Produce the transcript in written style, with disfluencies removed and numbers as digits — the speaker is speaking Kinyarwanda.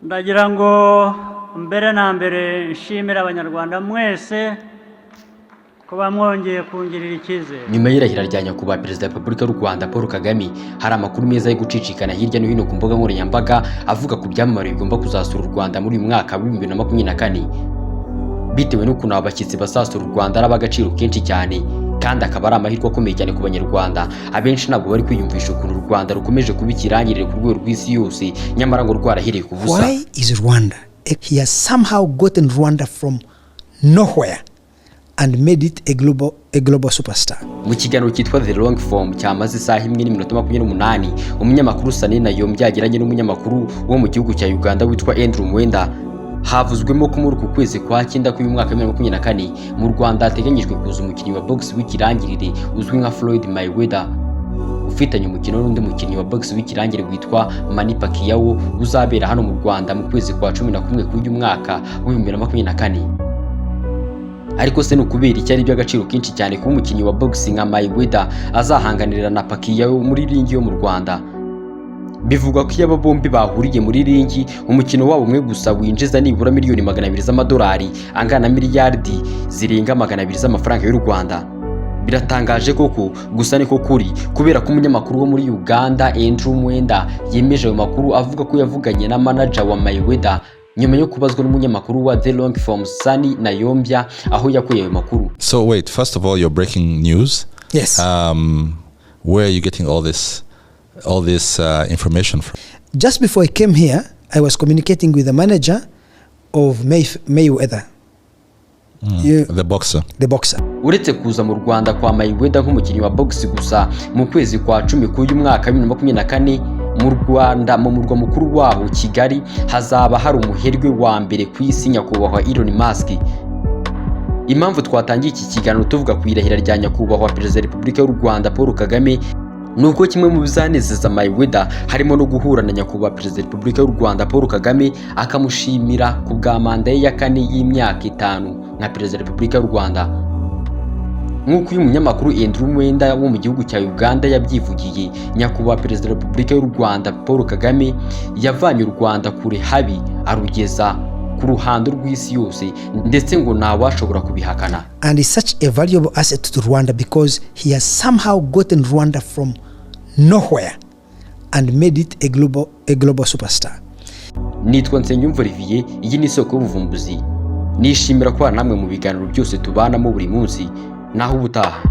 ndagira ngo mbere na mbere nshimira abanyarwanda mwese kuba mwongeye kungirira icyizere. Nyuma y'irahira rya nyakubahwa perezida wa Republica y'u Rwanda Paul Kagame, hari amakuru meza yo gucicikana hirya no hino ku mbuga nkoranyambaga avuga ku byamamare bigomba kuzasura u Rwanda muri uyu mwaka wa 2024, bitewe n'ukuntu abashyitsi bazasura u Rwanda ari ab'agaciro kenshi cyane kandi akaba ari amahirwe akomeye cyane ku banyarwanda. Abenshi ntabwo bari kwiyumvisha ukuntu u Rwanda rukomeje kuba ikirangirire ku rwego rw'isi yose, nyamara ngo rwarahiriye ku busa. Why is Rwanda? He has somehow gotten Rwanda from nowhere and made it a global superstar. Mu kiganiro cyitwa The Long Form cyamaze isaha imwe n'iminota 28, umunyamakuru Nyuma yagiranye n'umunyamakuru wo mu gihugu cya Uganda witwa Nyuma, havuzwemo ko muri uku kwezi kwa cyenda k'uyu mwaka wa 2024 mu Rwanda hateganyijwe kuza umukinnyi wa box w'ikirangirire uzwi nka Mayweather, ufitanye umukino n'undi mukinnyi wa box w'ikirangirire witwa Pacquiao uzabera hano mu Rwanda mu kwezi kwa 11 k'uyu mwaka wa 2024. Ariko se nukubera icyari by'agaciro kenshi cyane ku umukinnyi wa boxing nka Mayweather azahanganirira na Pacquiao muri ringi yo mu Rwanda. Bivugwa ko aba bombi bahuriye muri ringi, umukino wabo umwe gusa winjiza nibura miliyoni 200 z'amadolari angana miliyardi zirenga 200 z'amafaranga y'u Rwanda. Biratangaje koko, gusa niko kuri, kubera ko umunyamakuru wo muri Uganda Nyuma yemeje ayo makuru avuga ko yavuganye na manager wa Mayweather nyuma yo kubazwa n'umunyamakuru wa The Long Form Nyuma aho yakuye ayo makuru. So wait, first of all, you're breaking news. Yes. Where are you getting all this information from? Just before I came here, I was communicating with the manager of Mayweather. The boxer. The boxer. Uretse kuza mu Rwanda kwa Mayweather nk'umukinnyi wa box gusa, mu kwezi kwa 10 k'uyu mwaka wa 2024 mu Rwanda mu murwa mukuru waho Kigali hazaba hari umuherwe wa mbere ku isi, nyakubahwa Elon Musk. Impamvu twatangiye iki kiganiro tuvuga ku irahira rya nyakubahwa perezida wa Republica y'u Rwanda Paul Kagame nuko kimwe mu bizanezeza Mayweather harimo no guhura na nyakubahwa perezida wa Republica y'u Rwanda Paul Kagame akamushimira ku bwa manda ye ya 4 y'imyaka 5 nka perezida wa Republica y'u Rwanda. Nk'uko uyu munyamakuru Nyuma wo mu gihugu cya Uganda yabyivugiye, nyakubahwa perezida wa Republica y'u Rwanda Paul Kagame yavanye u Rwanda kure habi arugeza ku ruhando rw'isi yose, ndetse ngo ntawashobora kubihakana. And is such a valuable asset to Rwanda because he has somehow gotten Rwanda from nowhere and made it a global superstar. Nitwa Olivier, iyi ni isoko y'ubuvumbuzi. Nishimira ko namwe mu biganiro byose tubanamo buri munsi. Naho ubutaha.